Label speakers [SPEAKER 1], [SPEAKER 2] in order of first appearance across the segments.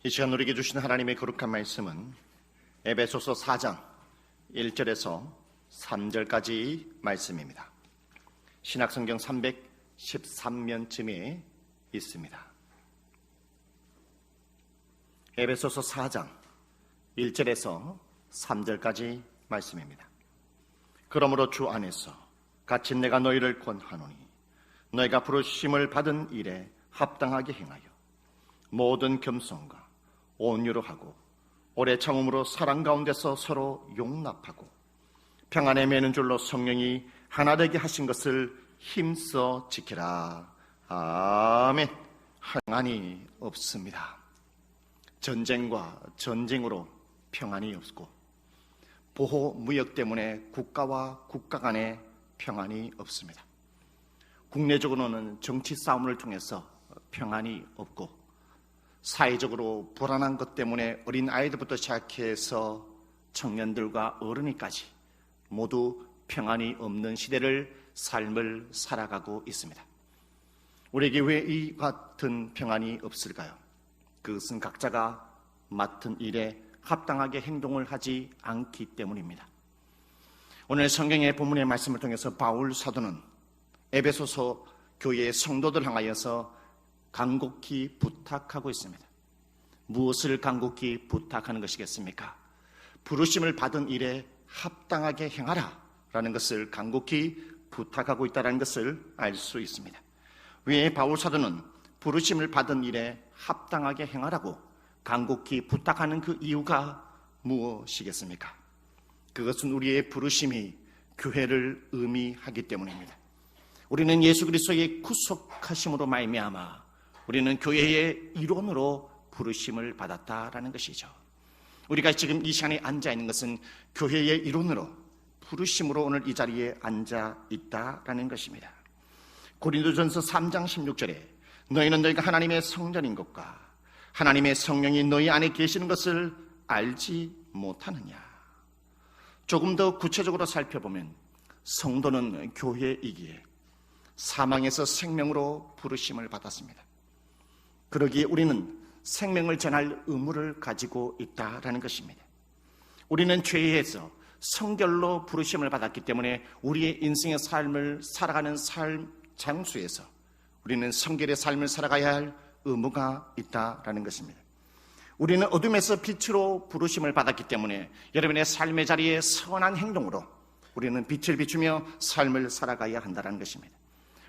[SPEAKER 1] 이 시간 우리에게 주신 하나님의 거룩한 말씀은 에베소서 4장 1절에서 3절까지 말씀입니다. 신약성경 313면쯤에 있습니다. 에베소서 4장 1절에서 3절까지 말씀입니다. 그러므로 주 안에서 같이 내가 너희를 권하노니 너희가 부르심을 받은 일에 합당하게 행하여 모든 겸손과 온유로 하고 오래 참음으로 사랑 가운데서 서로 용납하고 평안에 매는 줄로 성령이 하나 되게 하신 것을 힘써 지키라. 아멘. 평안이 없습니다. 전쟁과 전쟁으로 평안이 없고 보호 무역 때문에 국가와 국가 간에 평안이 없습니다. 국내적으로는 정치 싸움을 통해서 평안이 없고 사회적으로 불안한 것 때문에 어린 아이들부터 시작해서 청년들과 어른이까지 모두 평안이 없는 시대를 삶을 살아가고 있습니다. 우리에게 왜 이 같은 평안이 없을까요? 그것은 각자가 맡은 일에 합당하게 행동을 하지 않기 때문입니다. 오늘 성경의 본문의 말씀을 통해서 바울 사도는 에베소서 교회의 성도들 향하여서 간곡히 부탁하고 있습니다. 무엇을 간곡히 부탁하는 것이겠습니까? 부르심을 받은 일에 합당하게 행하라 라는 것을 간곡히 부탁하고 있다는 것을 알 수 있습니다. 왜 바울 사도는 부르심을 받은 일에 합당하게 행하라고 간곡히 부탁하는 그 이유가 무엇이겠습니까? 그것은 우리의 부르심이 교회를 의미하기 때문입니다. 우리는 예수 그리스도의 구속하심으로 말미암아 우리는 교회의 일원으로 부르심을 받았다라는 것이죠. 우리가 지금 이 시간에 앉아 있는 것은 교회의 일원으로 부르심으로 오늘 이 자리에 앉아 있다라는 것입니다. 고린도전서 3장 16절에 너희는 너희가 하나님의 성전인 것과 하나님의 성령이 너희 안에 계시는 것을 알지 못하느냐. 조금 더 구체적으로 살펴보면 성도는 교회이기에 사망에서 생명으로 부르심을 받았습니다. 그러기에 우리는 생명을 전할 의무를 가지고 있다라는 것입니다. 우리는 죄에서 성결로 부르심을 받았기 때문에 우리의 인생의 삶을 살아가는 삶 장소에서 우리는 성결의 삶을 살아가야 할 의무가 있다라는 것입니다. 우리는 어둠에서 빛으로 부르심을 받았기 때문에 여러분의 삶의 자리에 선한 행동으로 우리는 빛을 비추며 삶을 살아가야 한다는 것입니다.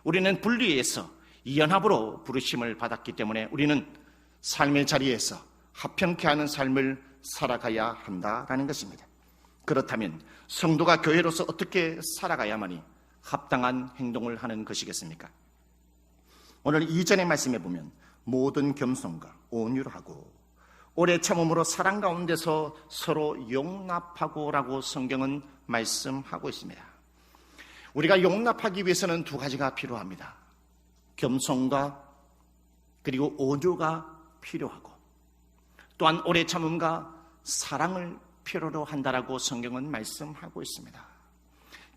[SPEAKER 1] 우리는 분리해서 연합으로 부르심을 받았기 때문에 우리는 삶의 자리에서 합평케 하는 삶을 살아가야 한다는 것입니다. 그렇다면 성도가 교회로서 어떻게 살아가야만이 합당한 행동을 하는 것이겠습니까? 오늘 이전의 말씀에 보면 모든 겸손과 온유로 하고 오래 참음으로 사랑 가운데서 서로 용납하고 라고 성경은 말씀하고 있습니다. 우리가 용납하기 위해서는 두 가지가 필요합니다. 겸손과 그리고 온유가 필요하고 또한 오래 참음과 사랑을 필요로 한다라고 성경은 말씀하고 있습니다.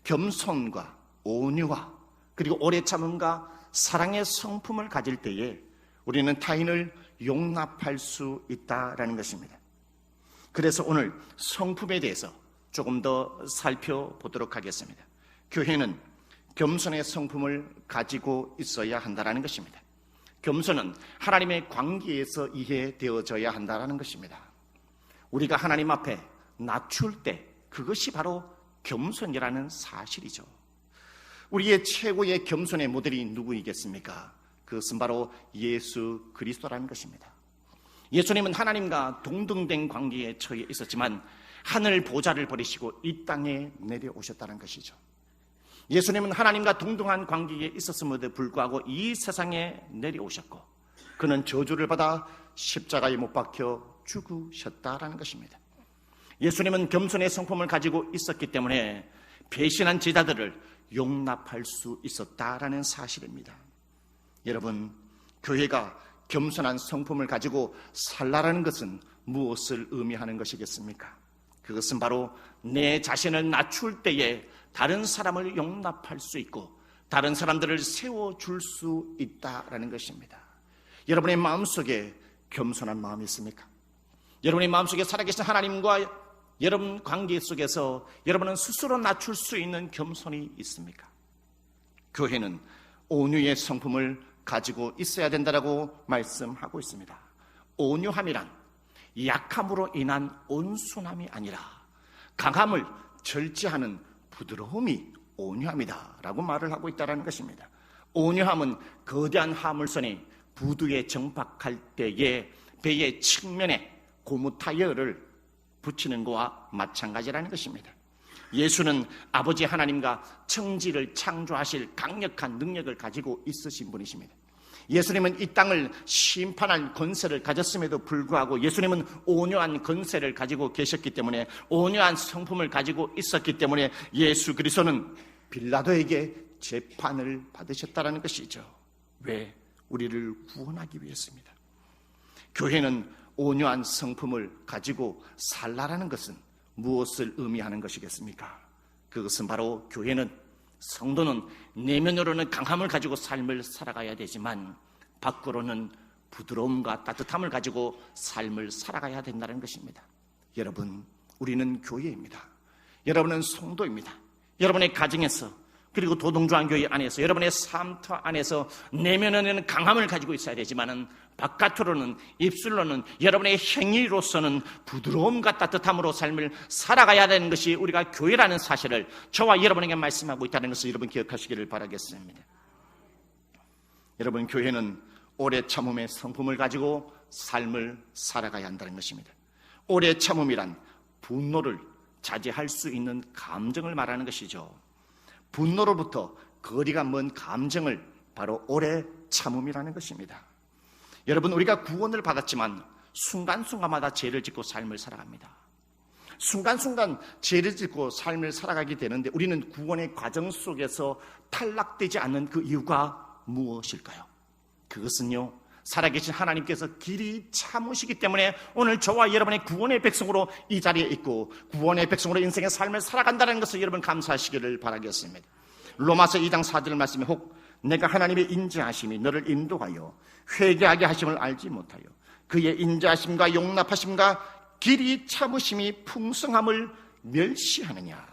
[SPEAKER 1] 겸손과 온유와 그리고 오래 참음과 사랑의 성품을 가질 때에 우리는 타인을 용납할 수 있다라는 것입니다. 그래서 오늘 성품에 대해서 조금 더 살펴보도록 하겠습니다. 교회는 겸손의 성품을 가지고 있어야 한다는 것입니다. 겸손은 하나님의 관계에서 이해되어져야 한다는 것입니다. 우리가 하나님 앞에 낮출 때 그것이 바로 겸손이라는 사실이죠. 우리의 최고의 겸손의 모델이 누구이겠습니까? 그것은 바로 예수 그리스도라는 것입니다. 예수님은 하나님과 동등된 관계에 처해 있었지만 하늘 보좌를 버리시고 이 땅에 내려오셨다는 것이죠. 예수님은 하나님과 동등한 관계에 있었음에도 불구하고 이 세상에 내려오셨고 그는 저주를 받아 십자가에 못 박혀 죽으셨다라는 것입니다. 예수님은 겸손의 성품을 가지고 있었기 때문에 배신한 제자들을 용납할 수 있었다라는 사실입니다. 여러분, 교회가 겸손한 성품을 가지고 살라라는 것은 무엇을 의미하는 것이겠습니까? 그것은 바로 내 자신을 낮출 때에 다른 사람을 용납할 수 있고 다른 사람들을 세워줄 수 있다라는 것입니다. 여러분의 마음속에 겸손한 마음이 있습니까?
[SPEAKER 2] 여러분의 마음속에 살아계신 하나님과 여러분 관계 속에서 여러분은 스스로 낮출 수 있는 겸손이 있습니까? 교회는 온유의 성품을 가지고 있어야 된다라고 말씀하고 있습니다. 온유함이란 약함으로 인한 온순함이 아니라 강함을 절제하는 부드러움이 온유함이다라고 말을 하고 있다는 것입니다. 온유함은 거대한 화물선이 부두에 정박할 때에 배의 측면에 고무 타이어를 붙이는 것과 마찬가지라는 것입니다. 예수는 아버지 하나님과 청지를 창조하실 강력한 능력을 가지고 있으신 분이십니다. 예수님은 이 땅을 심판할 권세를 가졌음에도 불구하고 예수님은 온유한 권세를 가지고 계셨기 때문에, 온유한 성품을 가지고 있었기 때문에 예수 그리스도는 빌라도에게 재판을 받으셨다는 것이죠. 왜? 우리를 구원하기 위해서입니다. 교회는 온유한 성품을 가지고 살라라는 것은 무엇을 의미하는 것이겠습니까? 그것은 바로 교회는, 성도는 내면으로는 강함을 가지고 삶을 살아가야 되지만 밖으로는 부드러움과 따뜻함을 가지고 삶을 살아가야 된다는 것입니다. 여러분, 우리는 교회입니다. 여러분은 성도입니다. 여러분의 가정에서, 그리고 도동조한교회 안에서, 여러분의 삶터 안에서 내면에는 강함을 가지고 있어야 되지만은 바깥으로는, 입술로는, 여러분의 행위로서는 부드러움과 따뜻함으로 삶을 살아가야 되는 것이 우리가 교회라는 사실을 저와 여러분에게 말씀하고 있다는 것을 여러분 기억하시기를 바라겠습니다. 여러분, 교회는 오래 참음의 성품을 가지고 삶을 살아가야 한다는 것입니다. 오래 참음이란 분노를 자제할 수 있는 감정을 말하는 것이죠. 분노로부터 거리가 먼 감정을 바로 오래 참음이라는 것입니다. 여러분, 우리가 구원을 받았지만 순간순간마다 죄를 짓고 삶을 살아갑니다. 순간순간 죄를 짓고 삶을 살아가게 되는데 우리는 구원의 과정 속에서 탈락되지 않는 그 이유가 무엇일까요? 그것은요, 살아계신 하나님께서 길이 참으시기 때문에 오늘 저와 여러분의 구원의 백성으로 이 자리에 있고 구원의 백성으로 인생의 삶을 살아간다는 것을 여러분 감사하시기를 바라겠습니다. 로마서 2장 4절 말씀에 혹 내가 하나님의 인자하심이 너를 인도하여 회개하게 하심을 알지 못하여 그의 인자하심과 용납하심과 길이 참으심이 풍성함을 멸시하느냐,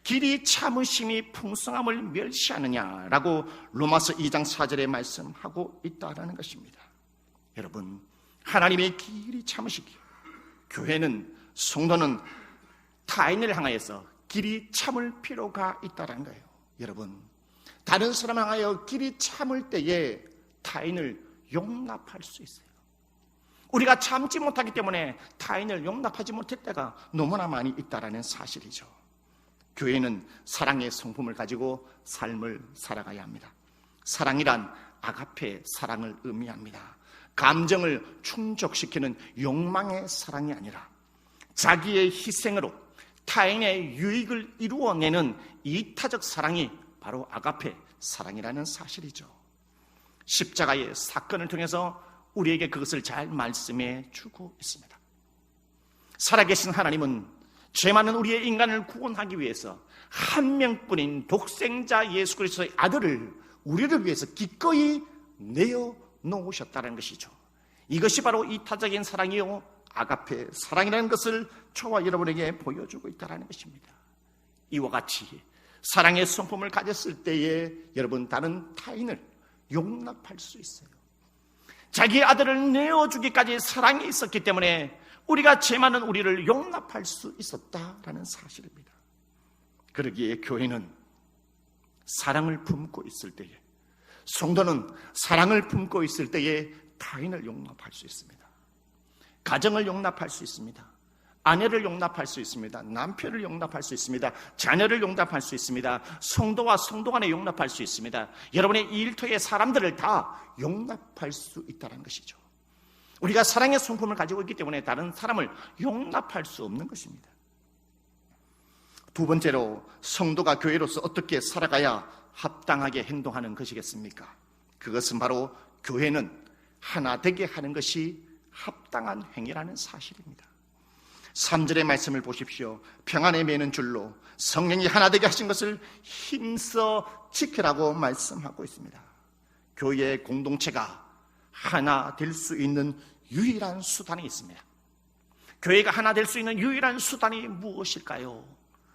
[SPEAKER 2] 길이 참으심이 풍성함을 멸시하느냐라고 로마서 2장 4절에 말씀하고 있다는 것입니다. 여러분, 하나님의 길이 참으시기에 교회는, 성도는 타인을 향하여서 길이 참을 필요가 있다는 거예요. 여러분, 다른 사람을 향하여 길이 참을 때에 타인을 용납할 수 있어요. 우리가 참지 못하기 때문에 타인을 용납하지 못할 때가 너무나 많이 있다는 사실이죠. 교회는 사랑의 성품을 가지고 삶을 살아가야 합니다. 사랑이란 아가페 사랑을 의미합니다. 감정을 충족시키는 욕망의 사랑이 아니라 자기의 희생으로 타인의 유익을 이루어내는 이타적 사랑이 바로 아가페 사랑이라는 사실이죠. 십자가의 사건을 통해서 우리에게 그것을 잘 말씀해 주고 있습니다. 살아계신 하나님은 죄 많은 우리의 인간을 구원하기 위해서 한 명뿐인 독생자 예수 그리스도의 아들을 우리를 위해서 기꺼이 내어 놓으셨다는 것이죠. 이것이 바로 이타적인 사랑이요, 아가페 사랑이라는 것을 저와 여러분에게 보여주고 있다는 것입니다. 이와 같이 사랑의 성품을 가졌을 때에 여러분, 다른 타인을 용납할 수 있어요. 자기 아들을 내어주기까지 사랑이 있었기 때문에 우리가 죄 많은 우리를 용납할 수 있었다라는 사실입니다. 그러기에 교회는 사랑을 품고 있을 때에, 성도는 사랑을 품고 있을 때에 타인을 용납할 수 있습니다. 가정을 용납할 수 있습니다. 아내를 용납할 수 있습니다. 남편을 용납할 수 있습니다. 자녀를 용납할 수 있습니다. 성도와 성도 간에 용납할 수 있습니다. 여러분의 일터의 사람들을 다 용납할 수 있다는 것이죠. 우리가 사랑의 성품을 가지고 있기 때문에 다른 사람을 용납할 수 없는 것입니다. 두 번째로, 성도가 교회로서 어떻게 살아가야 합당하게 행동하는 것이겠습니까? 그것은 바로 교회는 하나 되게 하는 것이 합당한 행위라는 사실입니다. 3절의 말씀을 보십시오. 평안에 매는 줄로 성령이 하나 되게 하신 것을 힘써 지키라고 말씀하고 있습니다. 교회의 공동체가 하나 될 수 있는 유일한 수단이 있습니다. 교회가 하나 될 수 있는 유일한 수단이 무엇일까요?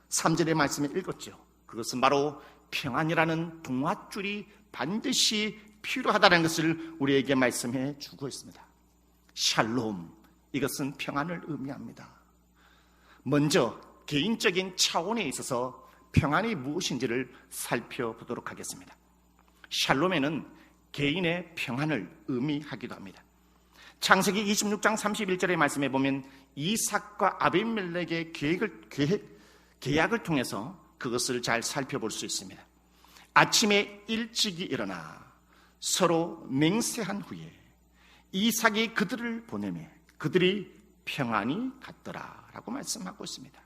[SPEAKER 2] 3절의 말씀에 읽었죠. 그것은 바로 평안이라는 동화줄이 반드시 필요하다는 것을 우리에게 말씀해 주고 있습니다. 샬롬, 이것은 평안을 의미합니다. 먼저 개인적인 차원에 있어서 평안이 무엇인지를 살펴보도록 하겠습니다. 샬롬에는 개인의 평안을 의미하기도 합니다. 창세기 26장 31절의 말씀에 보면 이삭과 아비멜렉의 계약을 통해서 그것을 잘 살펴볼 수 있습니다. 아침에 일찍이 일어나 서로 맹세한 후에 이삭이 그들을 보내매 그들이 평안히 갔더라 라고 말씀하고 있습니다.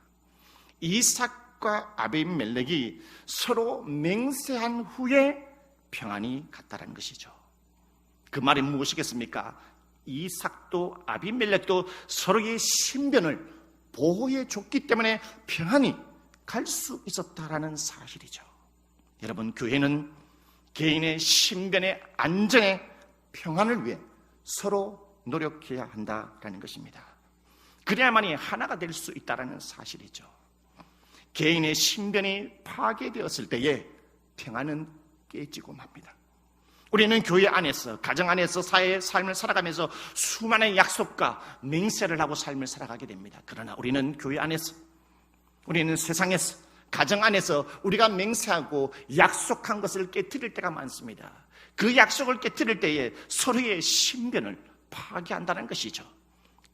[SPEAKER 2] 이삭과 아비멜렉이 서로 맹세한 후에 평안히 갔다라는 것이죠. 그 말이 무엇이겠습니까? 이삭도 아비멜렉도 서로의 신변을 보호해 줬기 때문에 평안히 갈 수 있었다라는 사실이죠. 여러분, 교회는 개인의 신변의 안전에 평안을 위해 서로 노력해야 한다라는 것입니다. 그래야만이 하나가 될 수 있다라는 사실이죠. 개인의 신변이 파괴되었을 때에 평안은 깨지고 맙니다. 우리는 교회 안에서, 가정 안에서 사회의 삶을 살아가면서 수많은 약속과 맹세를 하고 삶을 살아가게 됩니다. 그러나 우리는 교회 안에서, 우리는 세상에서, 가정 안에서 우리가 맹세하고 약속한 것을 깨트릴 때가 많습니다. 그 약속을 깨트릴 때에 서로의 신변을 파괴한다는 것이죠.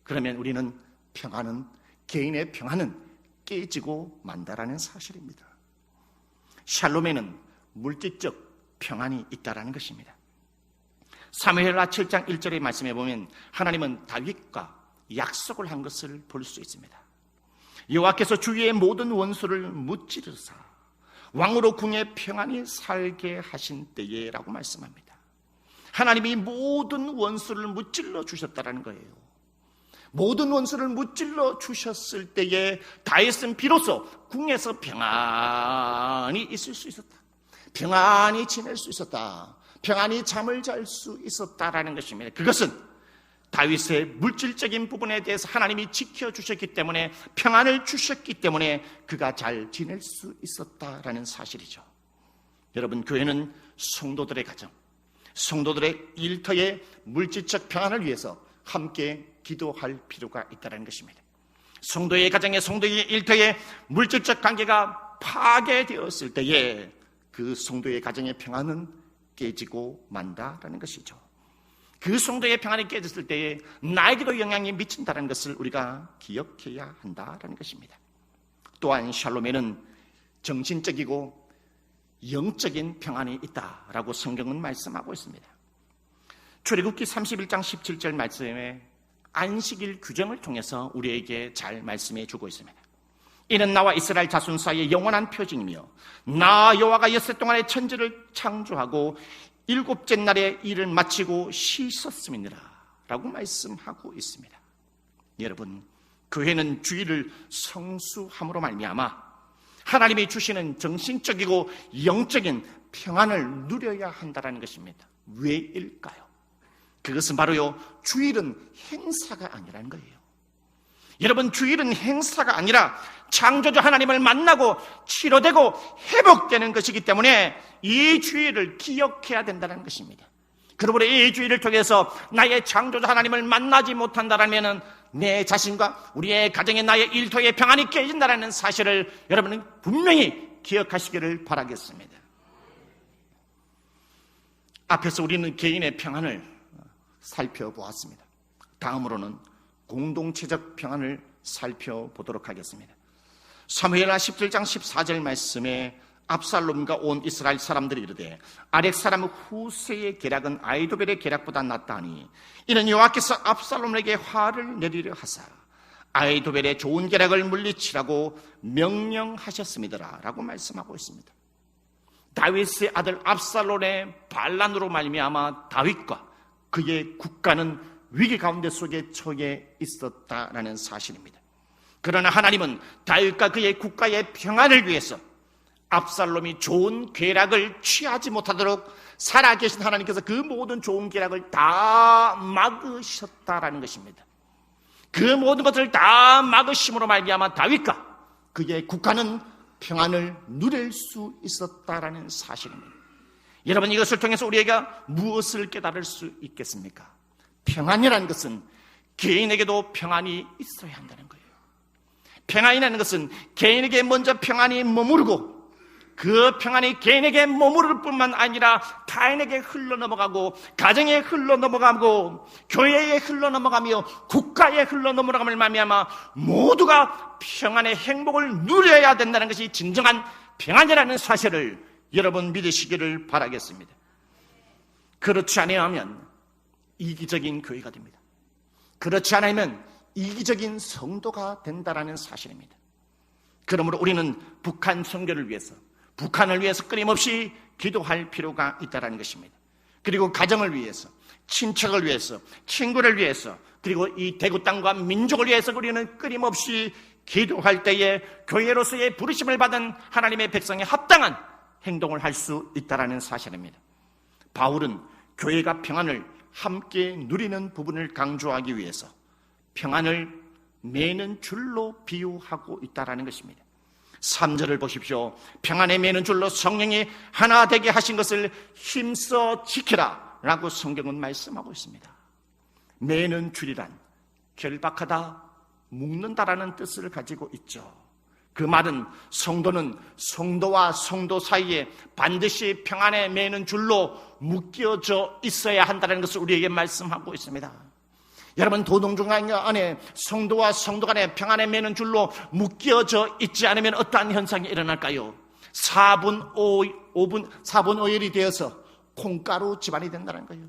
[SPEAKER 2] 그러면 우리는 개인의 평안은 깨지고 만다라는 사실입니다. 샬롬에는 물질적 평안이 있다라는 것입니다. 사무엘하 7장 1절의 말씀에 보면 하나님은 다윗과 약속을 한 것을 볼 수 있습니다. 여호와께서 주위의 모든 원수를 무찌르사 왕으로 궁에 평안히 살게 하신 때에라고 말씀합니다. 하나님이 모든 원수를 무찔러 주셨다라는 거예요. 모든 원수를 무찔러 주셨을 때에 다윗은 비로소 궁에서 평안히 있을 수 있었다. 평안히 지낼 수 있었다. 평안히 잠을 잘 수 있었다라는 것입니다. 그것은 다윗의 물질적인 부분에 대해서 하나님이 지켜주셨기 때문에, 평안을 주셨기 때문에 그가 잘 지낼 수 있었다라는 사실이죠. 여러분, 교회는 성도들의 가정, 성도들의 일터의 물질적 평안을 위해서 함께 기도할 필요가 있다는 것입니다. 성도의 가정에, 성도의 일터에 물질적 관계가 파괴되었을 때에 그 성도의 가정의 평안은 깨지고 만다라는 것이죠. 그 성도의 평안이 깨졌을 때에 나에게도 영향이 미친다는 것을 우리가 기억해야 한다는 것입니다. 또한 샬롬에는 정신적이고 영적인 평안이 있다라고 성경은 말씀하고 있습니다. 출애굽기 31장 17절 말씀에 안식일 규정을 통해서 우리에게 잘 말씀해 주고 있습니다. 이는 나와 이스라엘 자손 사이의 영원한 표징이며 나 여호와가 엿새 동안에 천지를 창조하고 일곱째 날에 일을 마치고 쉬셨음이니라 라고 말씀하고 있습니다. 여러분, 교회는 주일을 성수함으로 말미암아 하나님이 주시는 정신적이고 영적인 평안을 누려야 한다는 것입니다. 왜일까요? 그것은 바로요, 주일은 행사가 아니라는 거예요. 여러분, 주일은 행사가 아니라 창조주 하나님을 만나고 치료되고 회복되는 것이기 때문에 이 주일을 기억해야 된다는 것입니다. 그러므로 이 주일을 통해서 나의 창조주 하나님을 만나지 못한다면 내 자신과 우리의 가정의 나의 일터의 평안이 깨진다는 사실을 여러분은 분명히 기억하시기를 바라겠습니다. 앞에서 우리는 개인의 평안을 살펴보았습니다. 다음으로는 공동체적 평안을 살펴보도록 하겠습니다. 사무엘하 17장 14절 말씀에 압살롬과 온 이스라엘 사람들이 이르되 아렉 사람 후세의 계략은 아히도벨의 계략보다 낫다 하니 이는 여호와께서 압살롬에게 화를 내리려 하사 아히도벨의 좋은 계략을 물리치라고 명령하셨음이더라 라고 말씀하고 있습니다. 다윗의 아들 압살롬의 반란으로 말미암아 다윗과 그의 국가는 위기 가운데 속에 처해 있었다라는 사실입니다. 그러나 하나님은 다윗과 그의 국가의 평안을 위해서 압살롬이 좋은 계략을 취하지 못하도록 살아계신 하나님께서 그 모든 좋은 계략을 다 막으셨다라는 것입니다. 그 모든 것을 다 막으심으로 말미암아 다윗과 그의 국가는 평안을 누릴 수 있었다라는 사실입니다. 여러분, 이것을 통해서 우리가 무엇을 깨달을 수 있겠습니까? 평안이라는 것은 개인에게도 평안이 있어야 한다는 거예요. 평안이라는 것은 개인에게 먼저 평안이 머무르고 그 평안이 개인에게 머무를 뿐만 아니라 타인에게 흘러넘어가고 가정에 흘러넘어가고 교회에 흘러넘어가며 국가에 흘러넘어감을 말미암아 모두가 평안의 행복을 누려야 된다는 것이 진정한 평안이라는 사실을 여러분 믿으시기를 바라겠습니다. 그렇지 않으면 이기적인 교회가 됩니다. 그렇지 않으면 이기적인 성도가 된다는 사실입니다. 그러므로 우리는 북한 선교를 위해서, 북한을 위해서 끊임없이 기도할 필요가 있다는 것입니다. 그리고 가정을 위해서, 친척을 위해서, 친구를 위해서, 그리고 이 대구 땅과 민족을 위해서 우리는 끊임없이 기도할 때에 교회로서의 부르심을 받은 하나님의 백성에 합당한 행동을 할 수 있다는 사실입니다. 바울은 교회가 평안을 함께 누리는 부분을 강조하기 위해서 평안을 매는 줄로 비유하고 있다는 것입니다. 3절을 보십시오. 평안에 매는 줄로 성령이 하나 되게 하신 것을 힘써 지키라 라고 성경은 말씀하고 있습니다. 매는 줄이란 결박하다, 묶는다라는 뜻을 가지고 있죠. 그 말은 성도는 성도와 성도 사이에 반드시 평안에 매는 줄로 묶여져 있어야 한다는 것을 우리에게 말씀하고 있습니다. 여러분, 도동중간 안에 성도와 성도 간에 평안에 매는 줄로 묶여져 있지 않으면 어떠한 현상이 일어날까요? 4분 5일이 되어서 콩가루 집안이 된다는 거예요.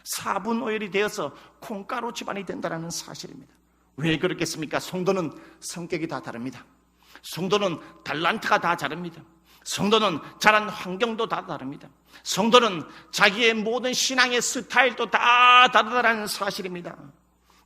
[SPEAKER 2] 4분 5일이 되어서 콩가루 집안이 된다는 사실입니다. 왜 그렇겠습니까? 성도는 성격이 다 다릅니다. 성도는 달란트가 다 다릅니다. 성도는 자란 환경도 다 다릅니다. 성도는 자기의 모든 신앙의 스타일도 다 다르다는 사실입니다.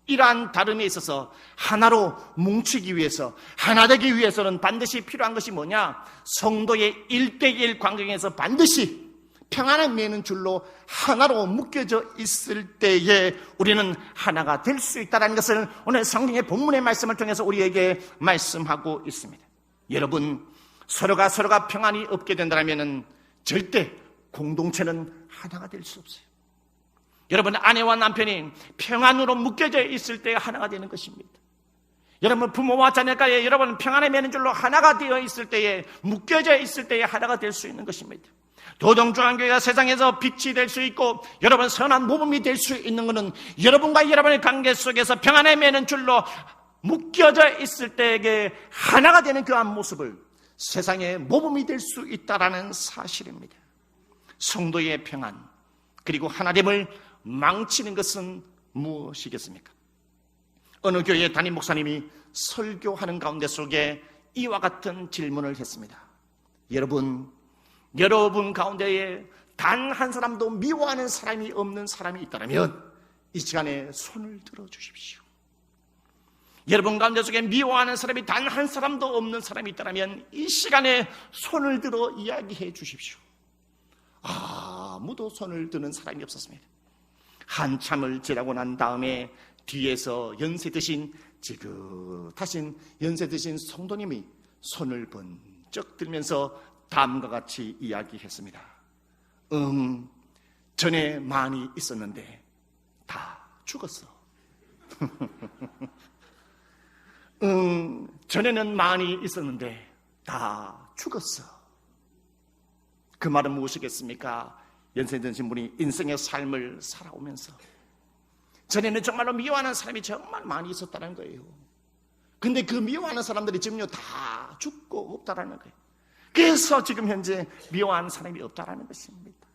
[SPEAKER 2] 이러한 다름에 있어서 하나로 뭉치기 위해서, 하나 되기 위해서는 반드시 필요한 것이 뭐냐? 성도의 1대1 관계에서 반드시 평안을 매는 줄로 하나로 묶여져 있을 때에 우리는 하나가 될 수 있다는 것을 오늘 성경의 본문의 말씀을 통해서 우리에게 말씀하고 있습니다. 여러분, 서로가 평안이 없게 된다면 절대 공동체는 하나가 될 수 없어요. 여러분, 아내와 남편이 평안으로 묶여져 있을 때 하나가 되는 것입니다. 여러분, 부모와 자녀가에 여러분 평안에 매는 줄로 하나가 되어 있을 때에, 묶여져 있을 때에 하나가 될 수 있는 것입니다. 도동중앙교회가 세상에서 빛이 될 수 있고 여러분 선한 모범이 될 수 있는 것은 여러분과 여러분의 관계 속에서 평안에 매는 줄로 묶여져 있을 때에 하나가 되는 그러한 모습을 세상의 모범이 될 수 있다는 사실입니다. 성도의 평안 그리고 하나됨을 망치는 것은 무엇이겠습니까? 어느 교회 담임 목사님이 설교하는 가운데 속에 이와 같은 질문을 했습니다. 여러분 가운데에 단 한 사람도 미워하는 사람이 없는 사람이 있다면 이 시간에 손을 들어 주십시오. 여러분 가운데 속에 미워하는 사람이 단 한 사람도 없는 사람이 있다면 이 시간에 손을 들어 이야기해 주십시오. 아무도 손을 드는 사람이 없었습니다. 한참을 지나고 난 다음에 뒤에서 연세 드신 지긋하신 연세 드신 성도님이 손을 번쩍 들면서 다음과 같이 이야기했습니다. 전에 많이 있었는데 다 죽었어. 전에는 많이 있었는데 다 죽었어. 그 말은 무엇이겠습니까? 연세 드신 분이 인생의 삶을 살아오면서 전에는 정말로 미워하는 사람이 정말 많이 있었다는 거예요. 근데 그 미워하는 사람들이 지금요 다 죽고 없다라는 거예요. 그래서 지금 현재 미워하는 사람이 없다라는 것입니다.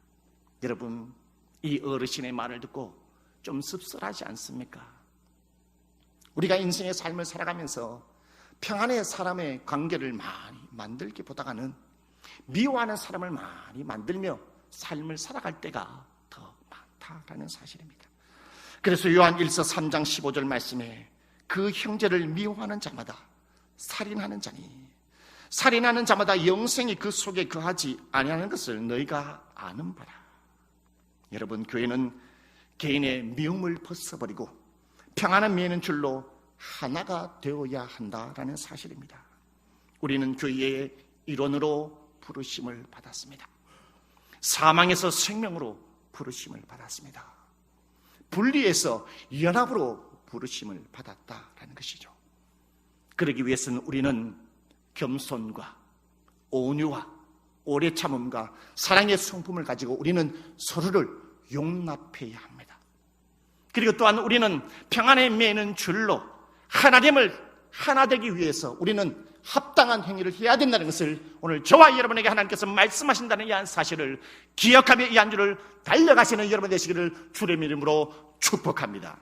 [SPEAKER 2] 여러분, 이 어르신의 말을 듣고 좀 씁쓸하지 않습니까? 우리가 인생의 삶을 살아가면서 평안의 사람의 관계를 많이 만들기보다는 미워하는 사람을 많이 만들며 삶을 살아갈 때가 더 많다라는 사실입니다. 그래서 요한 1서 3장 15절 말씀에 그 형제를 미워하는 자마다 살인하는 자니 살인하는 자마다 영생이 그 속에 거하지 아니하는 것을 너희가 아는 바라. 여러분, 교회는 개인의 미움을 벗어버리고 평안한 맺는 줄로 하나가 되어야 한다라는 사실입니다. 우리는 교회의 일원으로 부르심을 받았습니다. 사망에서 생명으로 부르심을 받았습니다. 분리해서 연합으로 부르심을 받았다라는 것이죠. 그러기 위해서는 우리는 겸손과 온유와 오래 참음과 사랑의 성품을 가지고 우리는 서로를 용납해야 합니다. 그리고 또한 우리는 평안에 매는 줄로 하나님을 하나 되기 위해서 우리는 합당한 행위를 해야 된다는 것을 오늘 저와 여러분에게 하나님께서 말씀하신다는 이 한 사실을 기억하며 이 한 주를 달려가시는 여러분 되시기를 주의 이름으로 축복합니다.